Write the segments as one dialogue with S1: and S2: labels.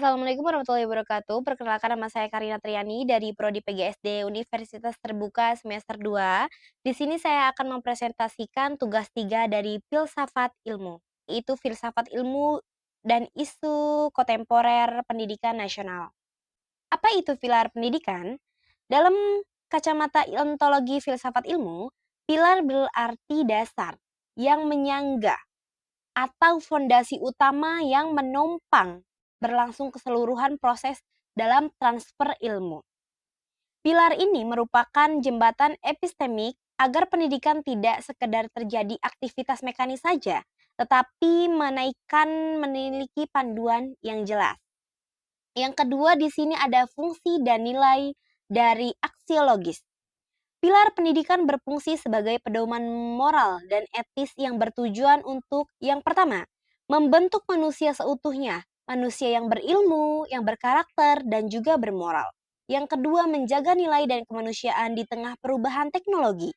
S1: Assalamualaikum warahmatullahi wabarakatuh. Perkenalkan, nama saya Karina Triani dari Prodi PGSD Universitas Terbuka semester 2. Di sini saya akan mempresentasikan tugas 3 dari Filsafat Ilmu, yaitu Filsafat Ilmu dan Isu Kontemporer Pendidikan Nasional. Apa itu pilar pendidikan? Dalam kacamata ontologi filsafat ilmu, pilar berarti dasar yang menyangga atau fondasi utama yang menopang berlangsung keseluruhan proses dalam transfer ilmu. Pilar ini merupakan jembatan epistemik agar pendidikan tidak sekedar terjadi aktivitas mekanis saja, tetapi memiliki panduan yang jelas. Yang kedua, di sini ada fungsi dan nilai dari aksiologis. Pilar pendidikan berfungsi sebagai pedoman moral dan etis yang bertujuan untuk, yang pertama, membentuk manusia seutuhnya, manusia yang berilmu, yang berkarakter, dan juga bermoral. Yang kedua, menjaga nilai dan kemanusiaan di tengah perubahan teknologi.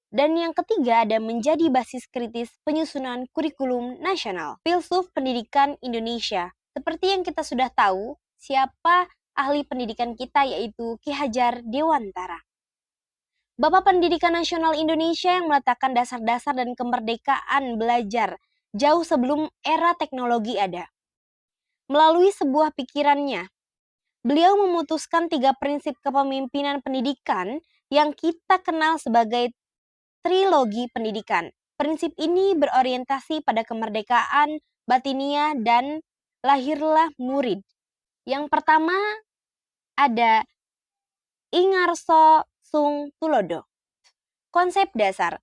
S1: Dan yang ketiga, ada menjadi basis kritis penyusunan kurikulum nasional. Filsuf Pendidikan Indonesia. Seperti yang kita sudah tahu, siapa ahli pendidikan kita, yaitu Ki Hajar Dewantara. Bapak Pendidikan Nasional Indonesia yang meletakkan dasar-dasar dan kemerdekaan belajar jauh sebelum era teknologi ada. Melalui sebuah pikirannya, beliau memutuskan 3 prinsip kepemimpinan pendidikan yang kita kenal sebagai trilogi pendidikan. Prinsip ini berorientasi pada kemerdekaan batiniah dan lahirlah murid. Yang pertama ada Ingarso Sung Tulodo. Konsep dasar,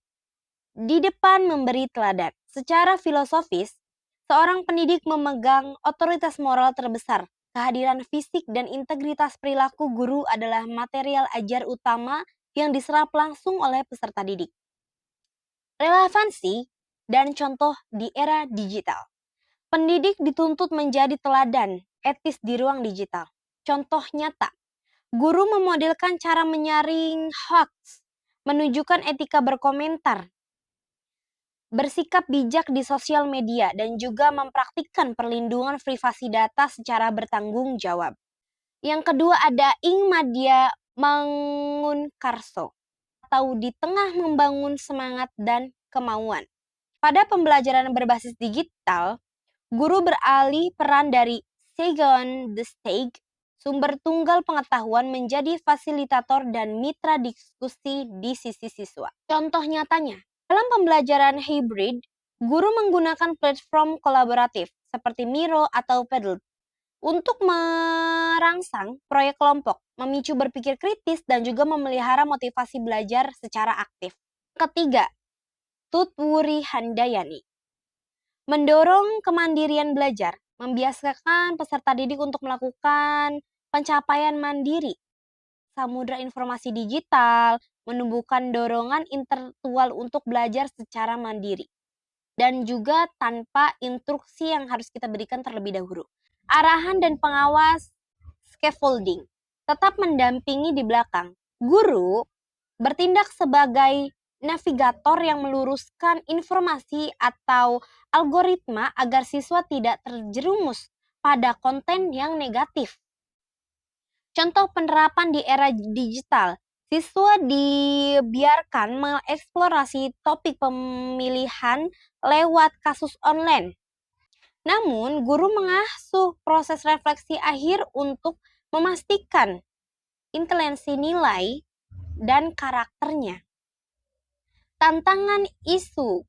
S1: di depan memberi teladan. Secara filosofis, seorang pendidik memegang otoritas moral terbesar. Kehadiran fisik dan integritas perilaku guru adalah material ajar utama yang diserap langsung oleh peserta didik. Relevansi dan contoh di era digital. Pendidik dituntut menjadi teladan etis di ruang digital. Contoh nyata, guru memodelkan cara menyaring hoax, menunjukkan etika berkomentar, bersikap bijak di sosial media, dan juga mempraktikkan perlindungan privasi data secara bertanggung jawab. Yang kedua ada Ing Madya Mangunkarso, atau di tengah membangun semangat dan kemauan. Pada pembelajaran berbasis digital, guru beralih peran dari Second the Stage, sumber tunggal pengetahuan, menjadi fasilitator dan mitra diskusi di sisi siswa. Contoh nyatanya, dalam pembelajaran hybrid, guru menggunakan platform kolaboratif seperti Miro atau Padlet untuk merangsang proyek kelompok, memicu berpikir kritis, dan juga memelihara motivasi belajar secara aktif. Ketiga, Tutwuri Handayani. Mendorong kemandirian belajar, membiasakan peserta didik untuk melakukan pencapaian mandiri. Samudra informasi digital, menumbuhkan dorongan intelektual untuk belajar secara mandiri. Dan juga tanpa instruksi yang harus kita berikan terlebih dahulu. Arahan dan pengawas scaffolding, tetap mendampingi di belakang. Guru bertindak sebagai navigator yang meluruskan informasi atau algoritma agar siswa tidak terjerumus pada konten yang negatif. Contoh penerapan di era digital, siswa dibiarkan mengeksplorasi topik pemilihan lewat kasus online. Namun, guru mengasuh proses refleksi akhir untuk memastikan intelijensi nilai dan karakternya. Tantangan isu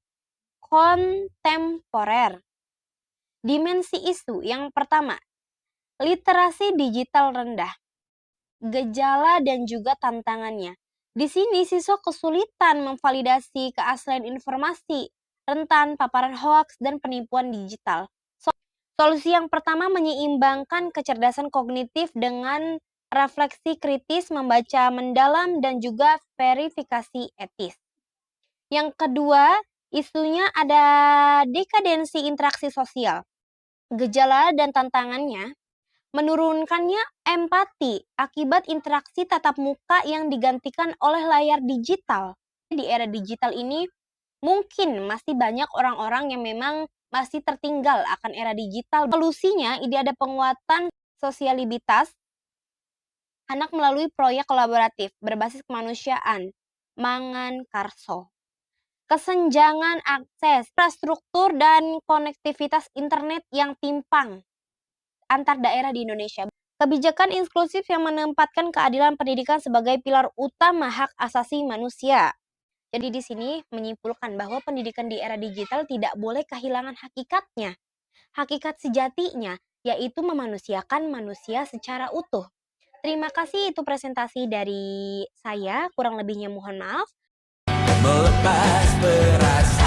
S1: kontemporer. Dimensi isu yang pertama, literasi digital rendah. Gejala dan juga tantangannya. Di sini siswa kesulitan memvalidasi keaslian informasi, rentan paparan hoaks dan penipuan digital. Solusi yang pertama menyeimbangkan kecerdasan kognitif dengan refleksi kritis, membaca mendalam, dan juga verifikasi etis. Yang kedua, isunya ada dekadensi interaksi sosial. Gejala dan tantangannya, menurunkannya empati akibat interaksi tatap muka yang digantikan oleh layar digital. Di era digital ini, mungkin masih banyak orang-orang yang memang masih tertinggal akan era digital. Solusinya, ini ada penguatan sosialitas anak melalui proyek kolaboratif berbasis kemanusiaan, Mangan Karso. Kesenjangan akses, infrastruktur, dan konektivitas internet yang timpang antar daerah di Indonesia. Kebijakan inklusif yang menempatkan keadilan pendidikan sebagai pilar utama hak asasi manusia. Jadi di sini menyimpulkan bahwa pendidikan di era digital tidak boleh kehilangan hakikatnya. Hakikat sejatinya, yaitu memanusiakan manusia secara utuh. Terima kasih, itu presentasi dari saya, kurang lebihnya mohon maaf. Melepas perasaan